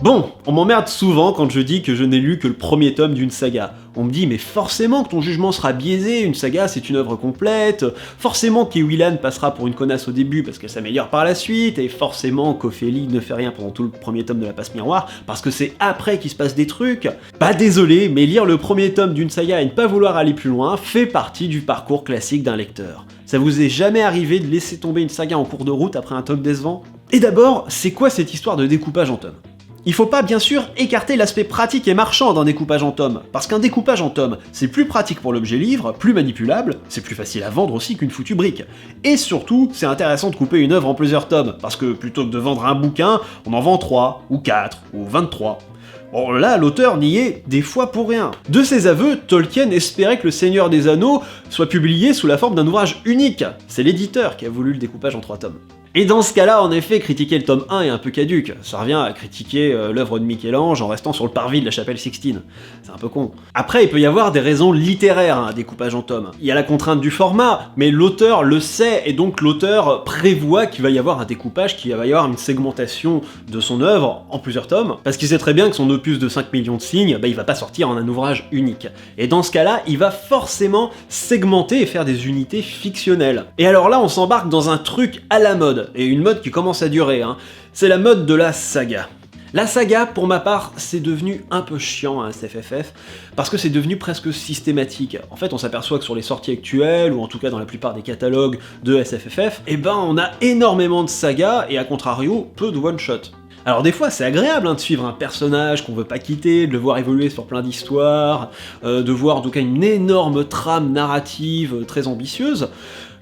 Bon, on m'emmerde souvent quand je dis que je n'ai lu que le premier tome d'une saga. On me dit mais forcément que ton jugement sera biaisé, une saga c'est une œuvre complète, forcément qu'Ewilan passera pour une connasse au début parce qu'elle s'améliore par la suite, et forcément qu'Ophélie ne fait rien pendant tout le premier tome de la passe miroir parce que c'est après qu'il se passe des trucs. Bah désolé, mais lire le premier tome d'une saga et ne pas vouloir aller plus loin fait partie du parcours classique d'un lecteur. Ça vous est jamais arrivé de laisser tomber une saga en cours de route après un tome décevant? Et d'abord, c'est quoi cette histoire de découpage en tomes? Il faut pas bien sûr écarter l'aspect pratique et marchand d'un découpage en tomes, parce qu'un découpage en tomes, c'est plus pratique pour l'objet livre, plus manipulable, c'est plus facile à vendre aussi qu'une foutue brique. Et surtout, c'est intéressant de couper une œuvre en plusieurs tomes, parce que plutôt que de vendre un bouquin, on en vend 3, ou 4, ou 23. Bon là, l'auteur n'y est des fois pour rien. De ses aveux, Tolkien espérait que Le Seigneur des Anneaux soit publié sous la forme d'un ouvrage unique. C'est l'éditeur qui a voulu le découpage en 3 tomes. Et dans ce cas-là, en effet, critiquer le tome 1 est un peu caduque. Ça revient à critiquer l'œuvre de Michel-Ange en restant sur le parvis de la chapelle Sixtine. C'est un peu con. Après, il peut y avoir des raisons littéraires à un découpage en tomes. Il y a la contrainte du format, mais l'auteur le sait, et donc l'auteur prévoit qu'il va y avoir un découpage, qu'il va y avoir une segmentation de son œuvre en plusieurs tomes, parce qu'il sait très bien que son opus de 5 millions de signes, il va pas sortir en un ouvrage unique. Et dans ce cas-là, il va forcément segmenter et faire des unités fictionnelles. Et alors là, on s'embarque dans un truc à la mode, et une mode qui commence à durer, c'est la mode de la saga. La saga, pour ma part, c'est devenu un peu chiant à SFFF, parce que c'est devenu presque systématique. En fait, on s'aperçoit que sur les sorties actuelles, ou en tout cas dans la plupart des catalogues de SFFF, on a énormément de sagas, et à contrario, peu de one-shot. Alors des fois c'est agréable de suivre un personnage qu'on veut pas quitter, de le voir évoluer sur plein d'histoires, de voir en tout cas une énorme trame narrative très ambitieuse,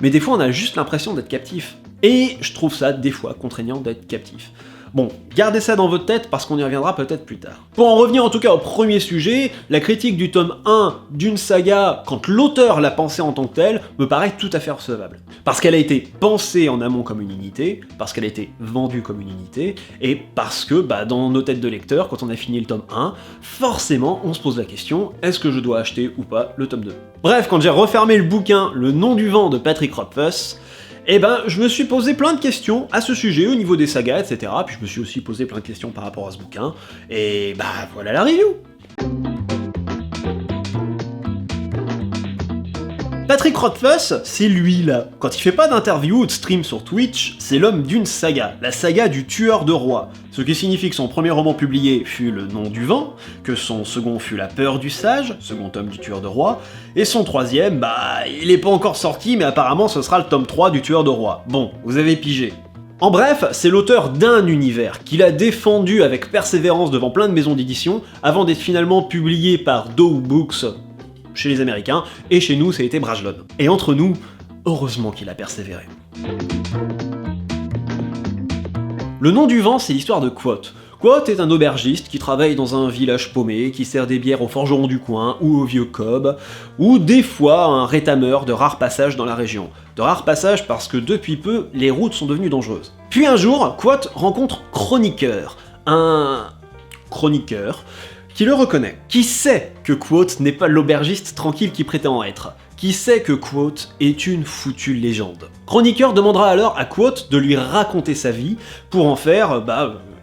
mais des fois on a juste l'impression d'être captif. Et je trouve ça des fois contraignant d'être captif. Bon, gardez ça dans votre tête parce qu'on y reviendra peut-être plus tard. Pour en revenir en tout cas au premier sujet, la critique du tome 1 d'une saga, quand l'auteur l'a pensée en tant que telle, me paraît tout à fait recevable. Parce qu'elle a été pensée en amont comme une unité, parce qu'elle a été vendue comme une unité, et parce que dans nos têtes de lecteurs, quand on a fini le tome 1, forcément on se pose la question, est-ce que je dois acheter ou pas le tome 2? Bref, quand j'ai refermé le bouquin Le Nom du Vent de Patrick Rothfuss, je me suis posé plein de questions à ce sujet au niveau des sagas, etc. Puis je me suis aussi posé plein de questions par rapport à ce bouquin, et voilà la review. Patrick Rothfuss, c'est lui là. Quand il fait pas d'interview ou de stream sur Twitch, c'est l'homme d'une saga, la saga du tueur de rois. Ce qui signifie que son premier roman publié fut Le Nom du Vent, que son second fut La Peur du Sage, second tome du tueur de rois, et son troisième, il est pas encore sorti, mais apparemment ce sera le tome 3 du tueur de rois. Bon, vous avez pigé. En bref, c'est l'auteur d'un univers qu'il a défendu avec persévérance devant plein de maisons d'édition, avant d'être finalement publié par Dow Books, chez les Américains, et chez nous, ça a été Brajlon. Et entre nous, heureusement qu'il a persévéré. Le Nom du Vent, c'est l'histoire de Kvothe. Kvothe est un aubergiste qui travaille dans un village paumé, qui sert des bières aux forgerons du coin, ou aux vieux cobs, ou des fois un rétameur de rares passages dans la région. De rares passages parce que depuis peu, les routes sont devenues dangereuses. Puis un jour, Kvothe rencontre Chroniqueur, un chroniqueur, qui le reconnaît, qui sait que Kvothe n'est pas l'aubergiste tranquille qui prétend être, qui sait que Kvothe est une foutue légende. Chroniqueur demandera alors à Kvothe de lui raconter sa vie pour en faire,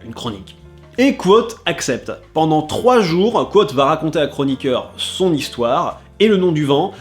une chronique. Et Kvothe accepte. Pendant 3 jours, Kvothe va raconter à Chroniqueur son histoire, et Le Nom du Vent,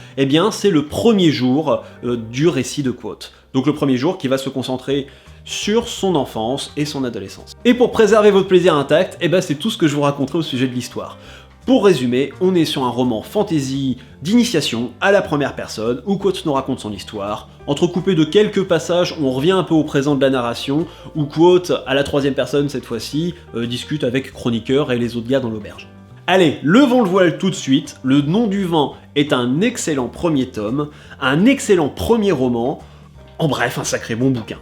c'est le premier jour du récit de Kvothe. Donc le premier jour qui va se concentrer sur son enfance et son adolescence. Et pour préserver votre plaisir intact, c'est tout ce que je vous raconterai au sujet de l'histoire. Pour résumer, on est sur un roman fantasy d'initiation à la première personne, où Kvothe nous raconte son histoire, entrecoupé de quelques passages où on revient un peu au présent de la narration, où Kvothe, à la 3e personne cette fois-ci, discute avec Chroniqueur et les autres gars dans l'auberge. Allez, levons le voile tout de suite, Le Nom du Vent est un excellent premier tome, un excellent premier roman, en bref, un sacré bon bouquin.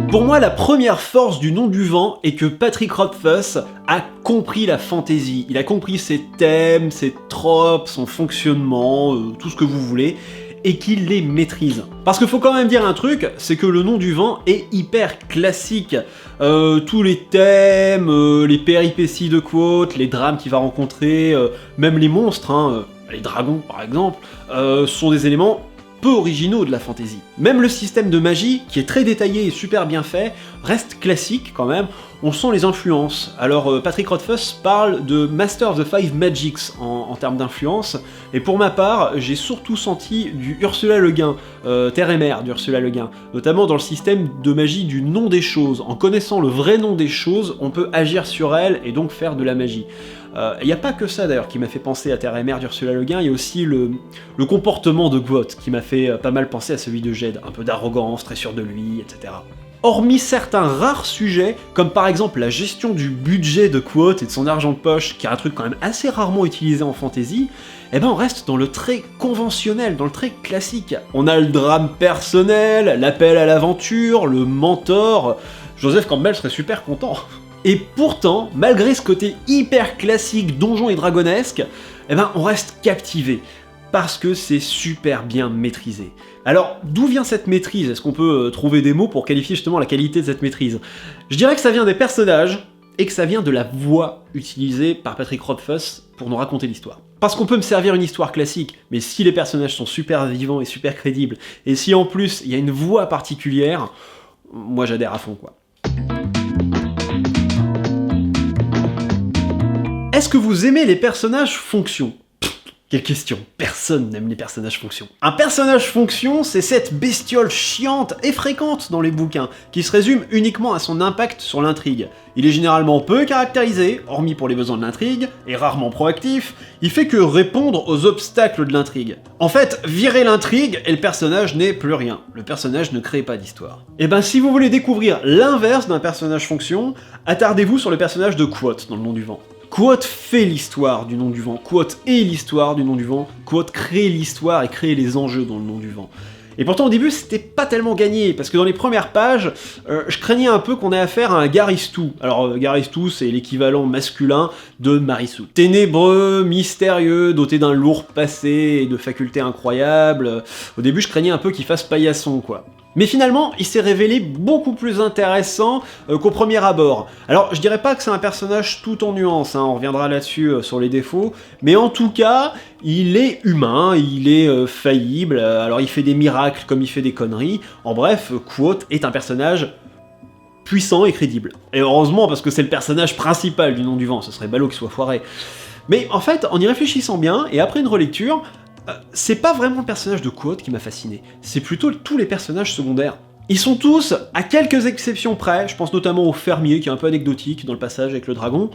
Pour moi, la première force du Nom du Vent est que Patrick Rothfuss a compris la fantaisie. Il a compris ses thèmes, ses tropes, son fonctionnement, tout ce que vous voulez, et qu'il les maîtrise. Parce qu'il faut quand même dire un truc, c'est que Le Nom du Vent est hyper classique. Tous les thèmes, les péripéties de Kvothe, les drames qu'il va rencontrer, même les monstres, les dragons par exemple, sont des éléments peu originaux de la fantasy. Même le système de magie, qui est très détaillé et super bien fait, reste classique quand même, on sent les influences. Alors Patrick Rothfuss parle de Master of the Five Magics en termes d'influence, et pour ma part, j'ai surtout senti du Ursula Le Guin, Terre et Mer d'Ursula Le Guin, notamment dans le système de magie du nom des choses. En connaissant le vrai nom des choses, on peut agir sur elles et donc faire de la magie. Il n'y a pas que ça d'ailleurs qui m'a fait penser à Terre et Mer d'Ursula Le Guin, il y a aussi le comportement de Kvothe qui m'a fait pas mal penser à celui de Jed, un peu d'arrogance, très sûr de lui, etc. Hormis certains rares sujets, comme par exemple la gestion du budget de Kvothe et de son argent de poche, qui est un truc quand même assez rarement utilisé en fantasy, eh ben on reste dans le très conventionnel, dans le très classique. On a le drame personnel, l'appel à l'aventure, le mentor. Joseph Campbell serait super content. Et pourtant, malgré ce côté hyper classique, donjon et dragonesque, eh ben on reste captivé, parce que c'est super bien maîtrisé. Alors, d'où vient cette maîtrise? Est-ce qu'on peut trouver des mots pour qualifier justement la qualité de cette maîtrise? Je dirais que ça vient des personnages, et que ça vient de la voix utilisée par Patrick Rothfuss pour nous raconter l'histoire. Parce qu'on peut me servir une histoire classique, mais si les personnages sont super vivants et super crédibles, et si en plus il y a une voix particulière, moi j'adhère à fond quoi. Est-ce que vous aimez les personnages fonction? Quelle question, personne n'aime les personnages fonction. Un personnage fonction, c'est cette bestiole chiante et fréquente dans les bouquins, qui se résume uniquement à son impact sur l'intrigue. Il est généralement peu caractérisé, hormis pour les besoins de l'intrigue, et rarement proactif, il fait que répondre aux obstacles de l'intrigue. En fait, virer l'intrigue et le personnage n'est plus rien. Le personnage ne crée pas d'histoire. Et ben si vous voulez découvrir l'inverse d'un personnage fonction, attardez-vous sur le personnage de Kvothe dans Le Nom du Vent. Kvothe fait l'histoire du Nom du Vent, Kvothe est l'histoire du Nom du Vent, Kvothe crée l'histoire et crée les enjeux dans Le Nom du Vent. Et pourtant au début c'était pas tellement gagné, parce que dans les premières pages, je craignais un peu qu'on ait affaire à un Garistou. Alors Garistou c'est l'équivalent masculin de Marissou. Ténébreux, mystérieux, doté d'un lourd passé et de facultés incroyables. Au début je craignais un peu qu'il fasse paillasson quoi. Mais finalement, il s'est révélé beaucoup plus intéressant qu'au premier abord. Alors, je dirais pas que c'est un personnage tout en nuances, hein, on reviendra là-dessus sur les défauts, mais en tout cas, il est humain, il est faillible, alors il fait des miracles comme il fait des conneries. En bref, Kvothe est un personnage puissant et crédible. Et heureusement, parce que c'est le personnage principal du Nom du Vent, ce serait ballot qu'il soit foiré. Mais en fait, en y réfléchissant bien, et après une relecture, c'est pas vraiment le personnage de Kvothe qui m'a fasciné, c'est plutôt tous les personnages secondaires. Ils sont tous, à quelques exceptions près, je pense notamment au fermier qui est un peu anecdotique dans le passage avec le dragon,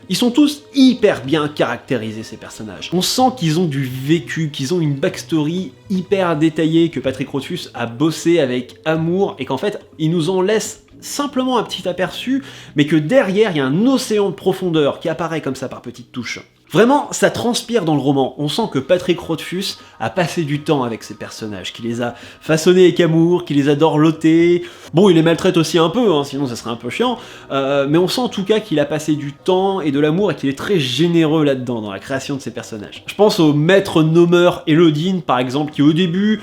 ils sont tous hyper bien caractérisés ces personnages. On sent qu'ils ont du vécu, qu'ils ont une backstory hyper détaillée que Patrick Rothfuss a bossé avec amour et qu'en fait il nous en laisse simplement un petit aperçu, mais que derrière il y a un océan de profondeur qui apparaît comme ça par petites touches. Vraiment, ça transpire dans le roman, on sent que Patrick Rothfuss a passé du temps avec ces personnages, qu'il les a façonnés avec amour, qu'il les a dorlotés. Bon, il les maltraite aussi un peu, hein, sinon ça serait un peu chiant, mais on sent en tout cas qu'il a passé du temps et de l'amour et qu'il est très généreux là-dedans, dans la création de ces personnages. Je pense au maître nommeur Elodine, par exemple, qui au début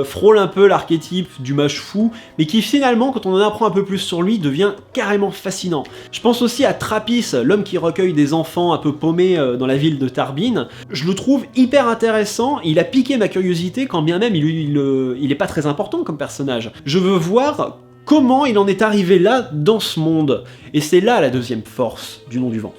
frôle un peu l'archétype du mage fou, mais qui finalement, quand on en apprend un peu plus sur lui, devient carrément fascinant. Je pense aussi à Trappis, l'homme qui recueille des enfants un peu paumés dans la ville de Tarbin. Je le trouve hyper intéressant, il a piqué ma curiosité quand bien même il est pas très important comme personnage. Je veux voir comment il en est arrivé là dans ce monde, et c'est là la deuxième force du Nom du Vent.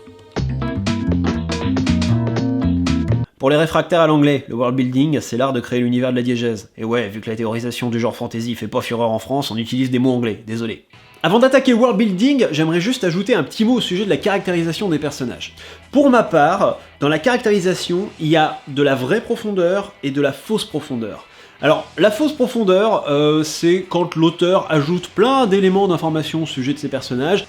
Pour les réfractaires à l'anglais, le world building, c'est l'art de créer l'univers de la diégèse. Et ouais, vu que la théorisation du genre fantasy fait pas fureur en France, on utilise des mots anglais, désolé. Avant d'attaquer le world building, j'aimerais juste ajouter un petit mot au sujet de la caractérisation des personnages. Pour ma part, dans la caractérisation, il y a de la vraie profondeur et de la fausse profondeur. Alors, la fausse profondeur, c'est quand l'auteur ajoute plein d'éléments d'information au sujet de ses personnages,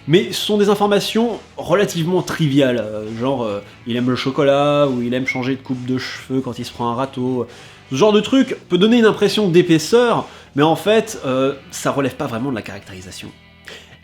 mais ce sont des informations relativement triviales, genre il aime le chocolat, ou il aime changer de coupe de cheveux quand il se prend un râteau. Ce genre de truc peut donner une impression d'épaisseur, mais en fait, ça relève pas vraiment de la caractérisation.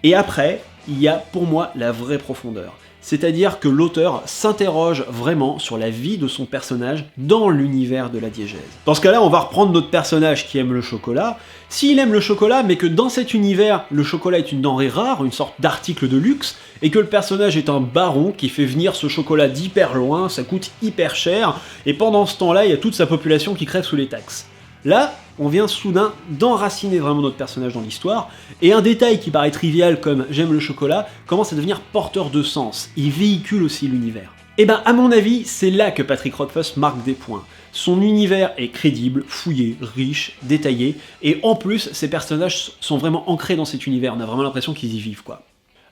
Et après, il y a pour moi la vraie profondeur. C'est-à-dire que l'auteur s'interroge vraiment sur la vie de son personnage dans l'univers de la diégèse. Dans ce cas-là, on va reprendre notre personnage qui aime le chocolat. S'il aime le chocolat, mais que dans cet univers, le chocolat est une denrée rare, une sorte d'article de luxe, et que le personnage est un baron qui fait venir ce chocolat d'hyper loin, ça coûte hyper cher, et pendant ce temps-là, il y a toute sa population qui crève sous les taxes. Là, on vient soudain d'enraciner vraiment notre personnage dans l'histoire, et un détail qui paraît trivial comme j'aime le chocolat commence à devenir porteur de sens, il véhicule aussi l'univers. Et ben à mon avis, c'est là que Patrick Rothfuss marque des points. Son univers est crédible, fouillé, riche, détaillé, et en plus, ses personnages sont vraiment ancrés dans cet univers, on a vraiment l'impression qu'ils y vivent quoi.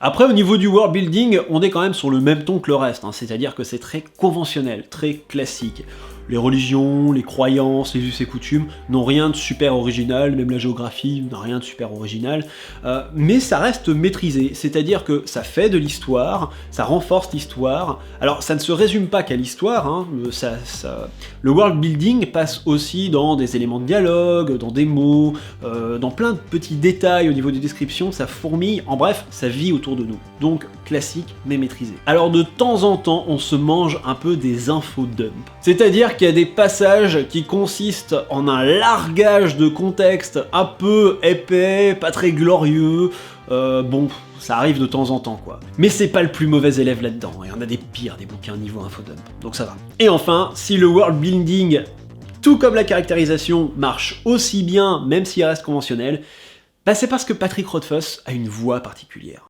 Après, au niveau du world building, on est quand même sur le même ton que le reste, hein, c'est-à-dire que c'est très conventionnel, très classique. Les religions, les croyances, les us et coutumes n'ont rien de super original, même la géographie n'a rien de super original, mais ça reste maîtrisé, c'est-à-dire que ça fait de l'histoire, ça renforce l'histoire. Alors ça ne se résume pas qu'à l'histoire, hein, le world building passe aussi dans des éléments de dialogue, dans des mots, dans plein de petits détails au niveau des descriptions, ça fourmille, en bref, ça vit autour de nous. Donc classique mais maîtrisé. Alors de temps en temps, on se mange un peu des infodumps, c'est-à-dire qu'il y a des passages qui consistent en un largage de contexte un peu épais, pas très glorieux, bon, ça arrive de temps en temps quoi. Mais c'est pas le plus mauvais élève là-dedans, et on a des pires des bouquins niveau infodump, donc ça va. Et enfin, si le world building, tout comme la caractérisation, marche aussi bien, même s'il reste conventionnel, bah c'est parce que Patrick Rothfuss a une voix particulière.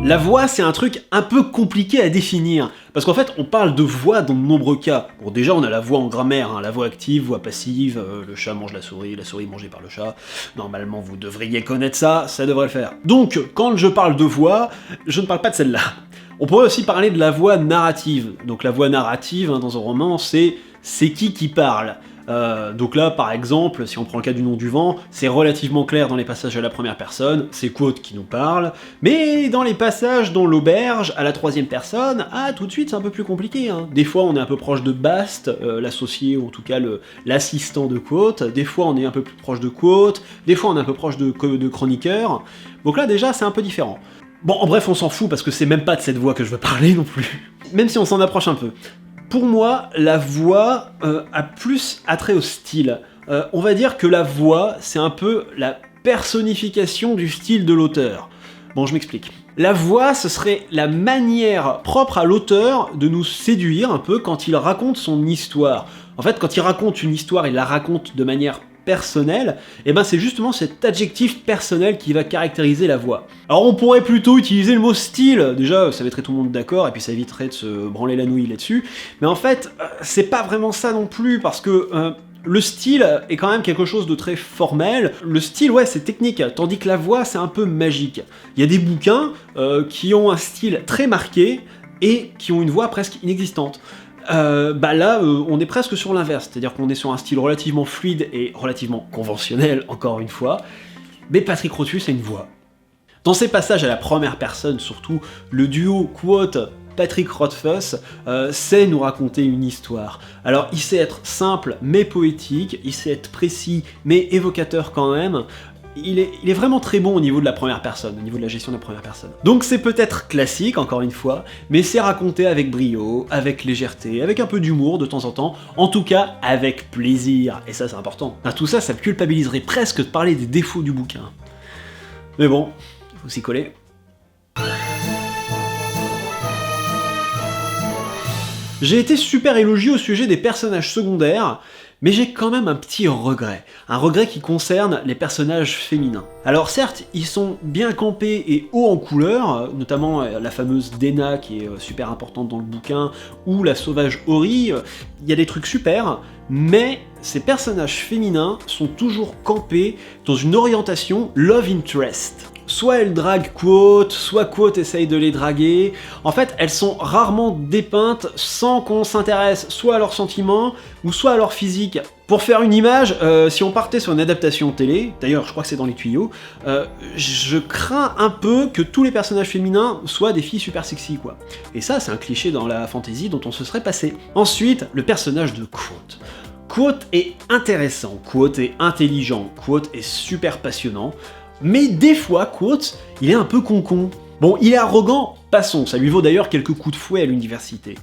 La voix, c'est un truc un peu compliqué à définir, parce qu'en fait, on parle de voix dans de nombreux cas. Bon, déjà, on a la voix en grammaire, hein, la voix active, voix passive, le chat mange la souris mangée par le chat. Normalement, vous devriez connaître ça, ça devrait le faire. Donc, quand je parle de voix, je ne parle pas de celle-là. On pourrait aussi parler de la voix narrative. Donc la voix narrative, hein, dans un roman, c'est qui parle. Donc là, par exemple, si on prend le cas du Nom du Vent, c'est relativement clair dans les passages à la première personne, c'est Quoth qui nous parle, mais dans les passages dans l'auberge, à la troisième personne, tout de suite c'est un peu plus compliqué. Hein. Des fois on est un peu proche de Bast, l'associé, ou en tout cas l'assistant de Quoth, des fois on est un peu plus proche de Quoth, des fois on est un peu proche de chroniqueur, donc là déjà c'est un peu différent. Bon, en bref, on s'en fout parce que c'est même pas de cette voix que je veux parler non plus, même si on s'en approche un peu. Pour moi, la voix a plus attrait au style. On va dire que la voix, c'est un peu la personnification du style de l'auteur. Bon, je m'explique. La voix, ce serait la manière propre à l'auteur de nous séduire un peu quand il raconte son histoire. En fait, quand il raconte une histoire, il la raconte de manière personnelle, et ben c'est justement cet adjectif personnel qui va caractériser la voix. Alors on pourrait plutôt utiliser le mot style, déjà ça mettrait tout le monde d'accord, et puis ça éviterait de se branler la nouille là-dessus, mais en fait, c'est pas vraiment ça non plus, parce que le style est quand même quelque chose de très formel, le style ouais c'est technique, tandis que la voix c'est un peu magique. Il y a des bouquins qui ont un style très marqué, et qui ont une voix presque inexistante. Là, on est presque sur l'inverse, c'est-à-dire qu'on est sur un style relativement fluide et relativement conventionnel, encore une fois, mais Patrick Rothfuss a une voix. Dans ces passages à la première personne, surtout, le duo Quoth-Patrick Rothfuss sait nous raconter une histoire. Alors, il sait être simple mais poétique, il sait être précis mais évocateur quand même. Il est vraiment très bon au niveau de la première personne, au niveau de la gestion de la première personne. Donc c'est peut-être classique, encore une fois, mais c'est raconté avec brio, avec légèreté, avec un peu d'humour de temps en temps, en tout cas avec plaisir, et ça c'est important. Tout ça, ça me culpabiliserait presque de parler des défauts du bouquin. Mais bon, faut s'y coller. J'ai été super élogieux au sujet des personnages secondaires, mais j'ai quand même un petit regret. Un regret qui concerne les personnages féminins. Alors certes, ils sont bien campés et hauts en couleur, notamment la fameuse Dena qui est super importante dans le bouquin, ou la sauvage Ori, il y a des trucs super, mais ces personnages féminins sont toujours campés dans une orientation love interest. Soit elles draguent Quoth, soit Quoth essaye de les draguer. En fait, elles sont rarement dépeintes sans qu'on s'intéresse soit à leurs sentiments, ou soit à leur physique. Pour faire une image, si on partait sur une adaptation télé, d'ailleurs je crois que c'est dans les tuyaux, je crains un peu que tous les personnages féminins soient des filles super sexy, quoi. Et ça, c'est un cliché dans la fantasy dont on se serait passé. Ensuite, le personnage de Quoth. Quoth est intéressant, Quoth est intelligent, Quoth est super passionnant, mais des fois, Quoth, il est un peu con-con. Bon, il est arrogant, passons, ça lui vaut d'ailleurs quelques coups de fouet à l'université.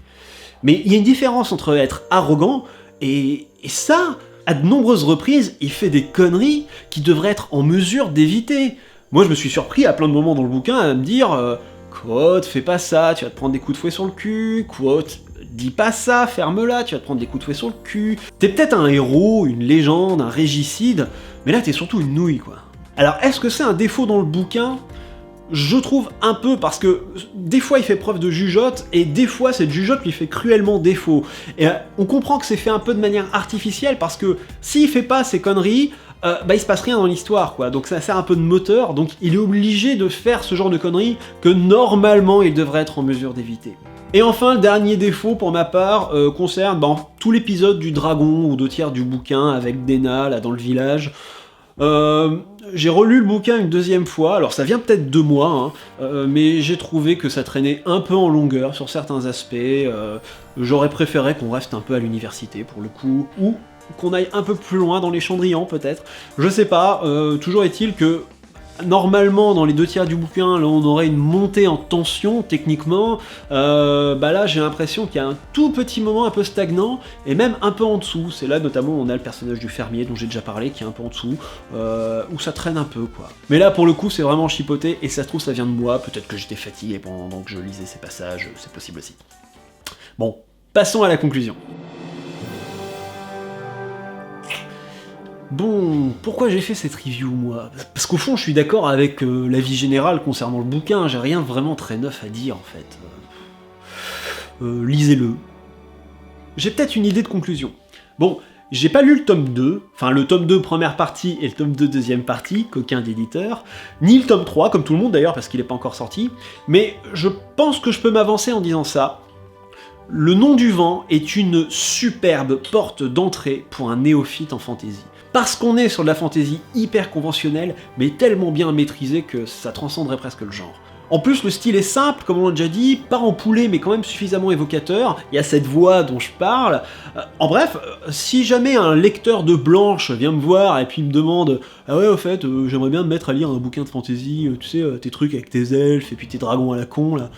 Mais il y a une différence entre être arrogant et ça, à de nombreuses reprises, il fait des conneries qu'il devrait être en mesure d'éviter. Moi, je me suis surpris à plein de moments dans le bouquin à me dire Quoth, fais pas ça, tu vas te prendre des coups de fouet sur le cul, Quoth, dis pas ça, ferme-la, tu vas te prendre des coups de fouet sur le cul. T'es peut-être un héros, une légende, un régicide, mais là t'es surtout une nouille, quoi. Alors, est-ce que c'est un défaut dans le bouquin ? Je trouve un peu, parce que des fois il fait preuve de jugeote, et des fois cette jugeote lui fait cruellement défaut. Et on comprend que c'est fait un peu de manière artificielle, parce que s'il fait pas ces conneries, il se passe rien dans l'histoire, quoi. Donc ça sert un peu de moteur, donc il est obligé de faire ce genre de conneries que normalement il devrait être en mesure d'éviter. Et enfin, le dernier défaut pour ma part concerne tout l'épisode du dragon ou 2/3 du bouquin avec Dena là dans le village. J'ai relu le bouquin une deuxième fois, alors ça vient peut-être de moi, mais j'ai trouvé que ça traînait un peu en longueur sur certains aspects. J'aurais préféré qu'on reste un peu à l'université pour le coup, ou qu'on aille un peu plus loin dans les Chandrians peut-être. Je sais pas, toujours est-il que normalement dans les 2/3 du bouquin, là on aurait une montée en tension techniquement, là j'ai l'impression qu'il y a un tout petit moment un peu stagnant, et même un peu en dessous. C'est là notamment où on a le personnage du fermier dont j'ai déjà parlé, qui est un peu en dessous, où ça traîne un peu, quoi. Mais là pour le coup c'est vraiment chipoté, et ça se trouve ça vient de moi, peut-être que j'étais fatigué pendant que je lisais ces passages, c'est possible aussi. Bon, passons à la conclusion. Bon, pourquoi j'ai fait cette review, moi ? Parce qu'au fond, je suis d'accord avec l'avis général concernant le bouquin, j'ai rien vraiment très neuf à dire, en fait. Lisez-le. J'ai peut-être une idée de conclusion. Bon, j'ai pas lu le tome 2, enfin le tome 2 première partie et le tome 2 deuxième partie, coquin d'éditeur, ni le tome 3, comme tout le monde d'ailleurs, parce qu'il est pas encore sorti, mais je pense que je peux m'avancer en disant ça. Le Nom du Vent est une superbe porte d'entrée pour un néophyte en fantasy. Parce qu'on est sur de la fantasy hyper conventionnelle, mais tellement bien maîtrisée que ça transcenderait presque le genre. En plus, le style est simple, comme on l'a déjà dit, pas en poulet, mais quand même suffisamment évocateur, il y a cette voix dont je parle. En bref, si jamais un lecteur de Blanche vient me voir et puis me demande « Ah ouais, au fait, j'aimerais bien me mettre à lire un bouquin de fantasy, tu sais, tes trucs avec tes elfes et puis tes dragons à la con, là »,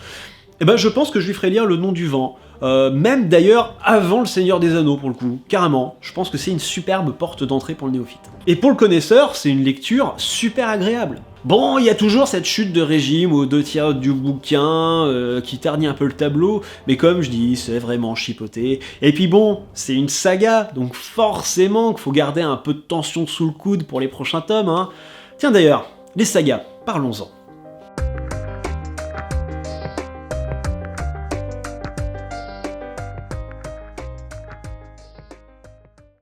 eh ben je pense que je lui ferai lire Le Nom du Vent. Même d'ailleurs avant Le Seigneur des Anneaux pour le coup, carrément. Je pense que c'est une superbe porte d'entrée pour le néophyte. Et pour le connaisseur, c'est une lecture super agréable. Bon, il y a toujours cette chute de régime aux 2/3 du bouquin qui ternit un peu le tableau, mais comme je dis, c'est vraiment chipoté. Et puis bon, c'est une saga, donc forcément qu'il faut garder un peu de tension sous le coude pour les prochains tomes, hein. Tiens d'ailleurs, les sagas, parlons-en.